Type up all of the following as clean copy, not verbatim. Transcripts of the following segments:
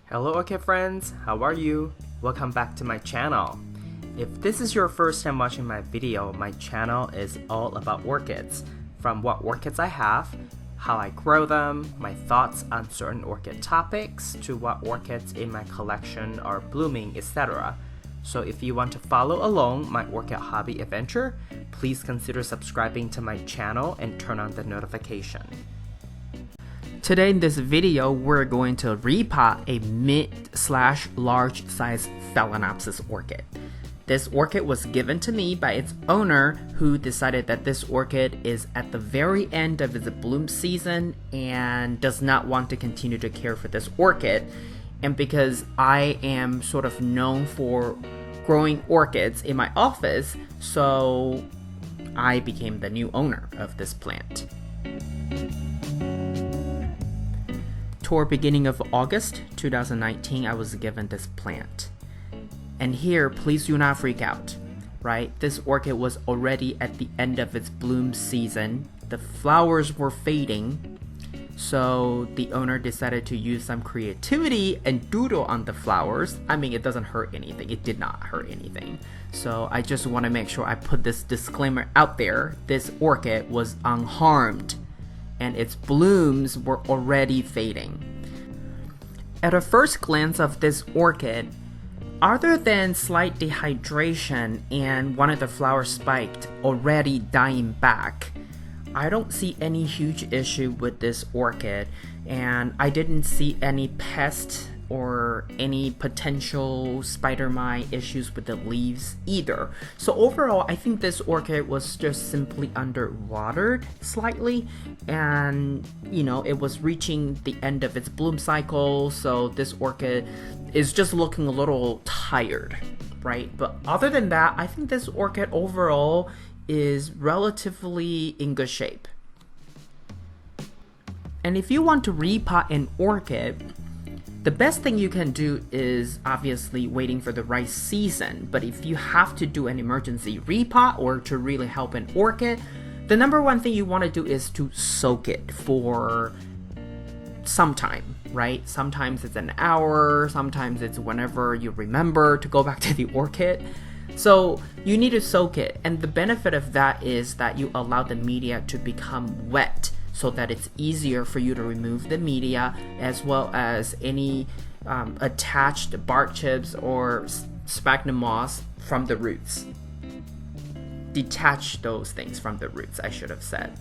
Hello Orchid friends, how are you? Welcome back to my channel. If this is your first time watching my video, my channel is all about orchids. From what orchids I have, how I grow them, my thoughts on certain orchid topics, to what orchids in my collection are blooming, etc. So if you want to follow along my orchid hobby adventure, please consider subscribing to my channel and turn on the notification. Today in this video, we're going to repot a mid/large size Phalaenopsis orchid. This orchid was given to me by its owner, who decided that this orchid is at the very end of its bloom season and does not want to continue to care for this orchid. And because I am sort of known for growing orchids in my office, so I became the new owner of this plant. Toward beginning of August 2019, I was given this plant. And here, please do not freak out, right? This orchid was already at the end of its bloom season. The flowers were fading, so the owner decided to use some creativity and doodle on the flowers. I mean, it doesn't hurt anything. It did not hurt anything. So I just want to make sure I put this disclaimer out there. This orchid was unharmed, and its blooms were already fading. At a first glance of this orchid, other than slight dehydration and one of the flowers spiked already dying back, I don't see any huge issue with this orchid, and I didn't see any pest or any potential spider mite issues with the leaves either. So overall, I think this orchid was just simply underwatered slightly, and it was reaching the end of its bloom cycle, so this orchid is just looking a little tired, right? But other than that, I think this orchid overall is relatively in good shape. And if you want to repot an orchid, the best thing you can do is obviously waiting for the right season. But if you have to do an emergency repot or to really help an orchid, the number one thing you want to do is to soak it for some time, right? Sometimes it's an hour, sometimes it's whenever you remember to go back to the orchid. So you need to soak it, and the benefit of that is that you allow the media to become wet, so that it's easier for you to remove the media, as well as any attached bark chips or sphagnum moss from the roots. Detach those things from the roots, I should have said.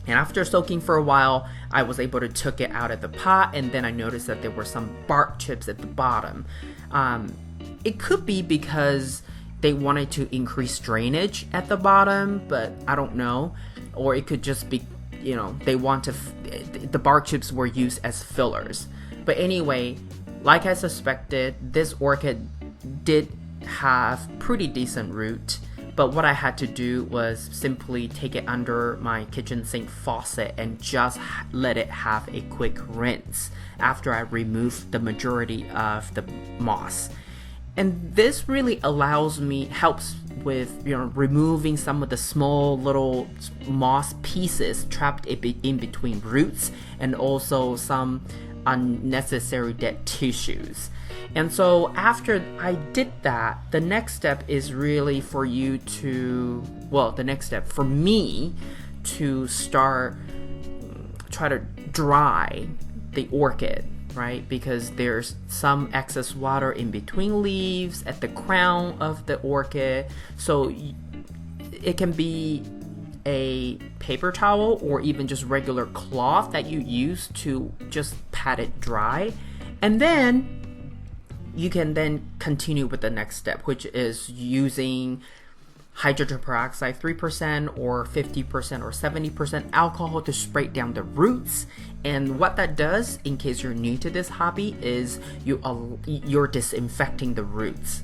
And after soaking for a while, I was able to take it out of the pot, and then I noticed that there were some bark chips at the bottom. It could be because they wanted to increase drainage at the bottom, but I don't know. Or it could just be they want to, the bark chips were used as fillers. But anyway, like I suspected, this orchid did have pretty decent root, but what I had to do was simply take it under my kitchen sink faucet and just let it have a quick rinse after I removed the majority of the moss. And this really helps with removing some of the small little moss pieces trapped in between roots, and also some unnecessary dead tissues. And so after I did that, the next step is really for me to try to dry the orchid, right? Because there's some excess water in between leaves at the crown of the orchid. So it can be a paper towel or even just regular cloth that you use to just pat it dry. And then you can then continue with the next step, which is using hydrogen peroxide 3% or 50% or 70% alcohol to spray down the roots. And what that does, in case you're new to this hobby, is you're disinfecting the roots.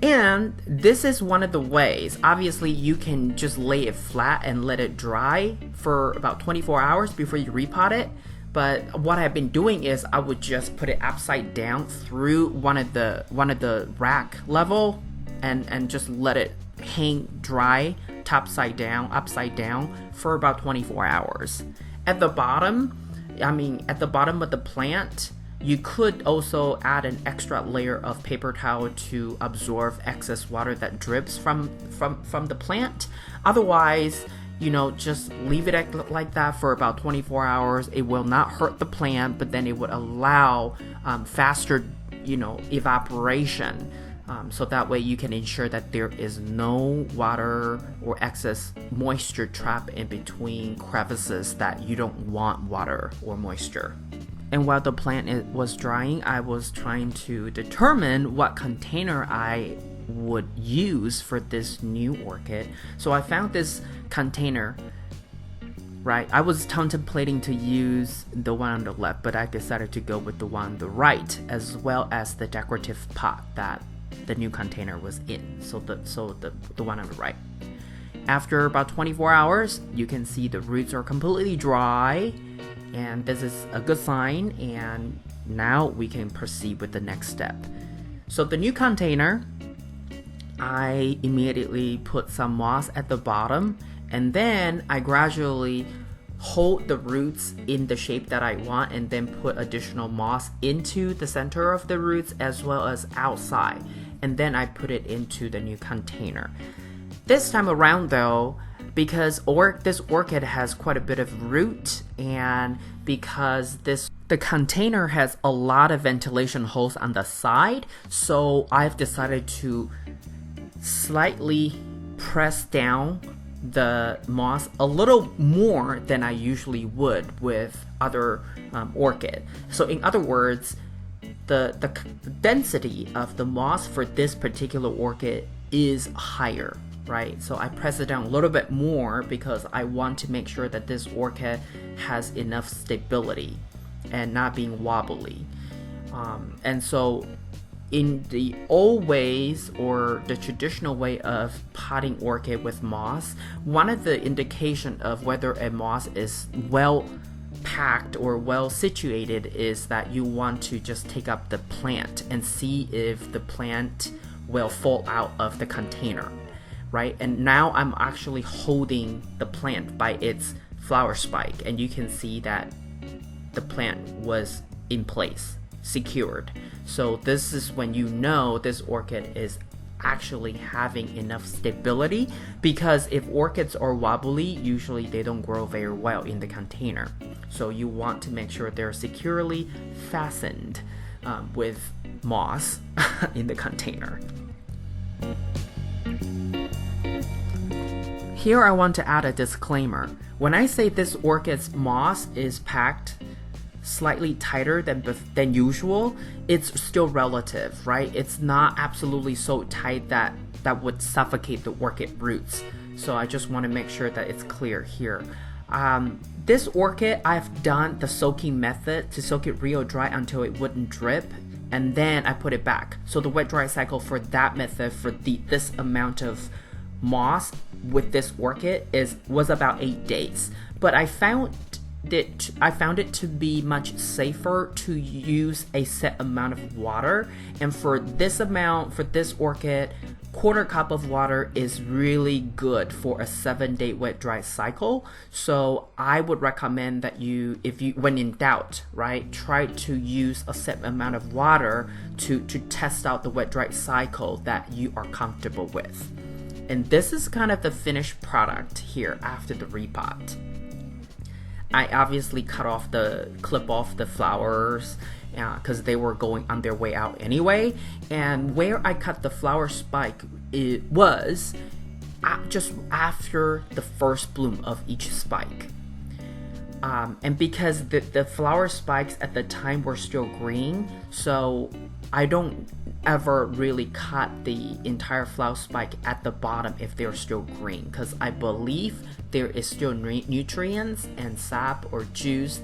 And this is one of the ways. Obviously, you can just lay it flat and let it dry for about 24 hours before you repot it. But what I've been doing is I would just put it upside down through one of the rack level and just let it hang dry upside down for about 24 hours. At the bottom of the plant, You could also add an extra layer of paper towel to absorb excess water that drips from the plant. Otherwise, just leave it like that for about 24 hours. It will not hurt the plant, but then it would allow faster, evaporation. So that way you can ensure that there is no water or excess moisture trapped in between crevices that you don't want water or moisture. And while the plant was drying, I was trying to determine what container I would use for this new orchid. So I found this container, right? I was contemplating to use the one on the left, but I decided to go with the one on the right, as well as the decorative pot that the new container was in. So the one on the right. After about 24 hours, you can see the roots are completely dry, and this is a good sign, and now we can proceed with the next step. So the new container, I immediately put some moss at the bottom, and then I gradually hold the roots in the shape that I want, and then put additional moss into the center of the roots as well as outside, and then I put it into the new container. This time around though, because this orchid has quite a bit of root, and because the container has a lot of ventilation holes on the side, so I've decided to slightly press down the moss a little more than I usually would with other orchid. So in other words, the density of the moss for this particular orchid is higher, right? So I press it down a little bit more because I want to make sure that this orchid has enough stability and not being wobbly. And so in the old ways, or the traditional way of potting orchid with moss, one of the indication of whether a moss is well packed or well situated is that you want to just take up the plant and see if the plant will fall out of the container, right? And now I'm actually holding the plant by its flower spike, and you can see that the plant was in place, secured. So this is when you know this orchid is actually having enough stability, because if orchids are wobbly, usually they don't grow very well in the container. So you want to make sure they're securely fastened with moss in the container. Here I want to add a disclaimer. When I say this orchid's moss is packed slightly tighter than usual, it's still relative, right? It's not absolutely so tight that would suffocate the orchid roots. So I just want to make sure that it's clear here. This orchid, I've done the soaking method to soak it real dry until it wouldn't drip, and then I put it back. So the wet dry cycle for that method for this amount of moss with this orchid was about 8 days. But I found it to be much safer to use a set amount of water, and for this orchid, 1/4 cup of water is really good for a 7-day wet dry cycle. So I would recommend that when in doubt, right, try to use a set amount of water to test out the wet dry cycle that you are comfortable with. And this is kind of the finished product here after the repot. I obviously clip off the flowers because they were going on their way out anyway. And where I cut the flower spike, it was just after the first bloom of each spike. And because the flower spikes at the time were still green, so I don't ever really cut the entire flower spike at the bottom if they're still green, because I believe there is still nutrients and sap or juice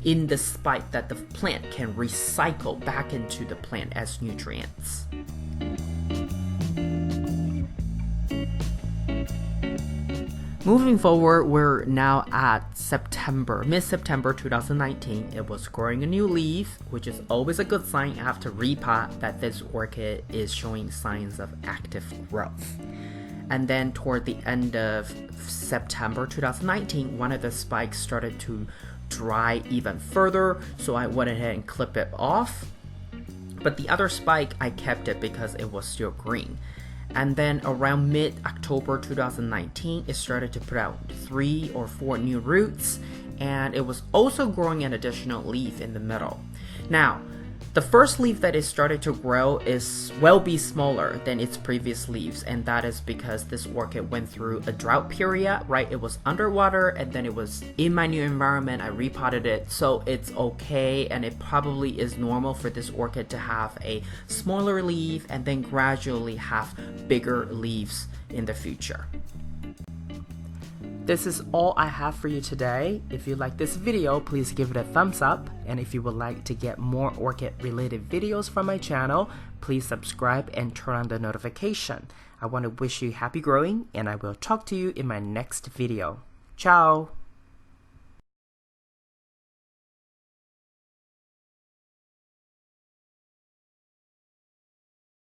in the spike that the plant can recycle back into the plant as nutrients. Moving forward, we're now at mid-September 2019. It was growing a new leaf, which is always a good sign after repot that this orchid is showing signs of active growth. And then toward the end of September 2019, one of the spikes started to dry even further, so I went ahead and clipped it off. But the other spike, I kept it because it was still green. And then around mid-October 2019, it started to put out 3 or 4 new roots, and it was also growing an additional leaf in the middle. Now, the first leaf that it started to grow will be smaller than its previous leaves, and that is because this orchid went through a drought period, right? It was underwater, and then it was in my new environment. I repotted it, so it's okay, and it probably is normal for this orchid to have a smaller leaf and then gradually have bigger leaves in the future. This is all I have for you today. If you like this video, please give it a thumbs up. And if you would like to get more orchid related videos from my channel, please subscribe and turn on the notification. I want to wish you happy growing, and I will talk to you in my next video. Ciao!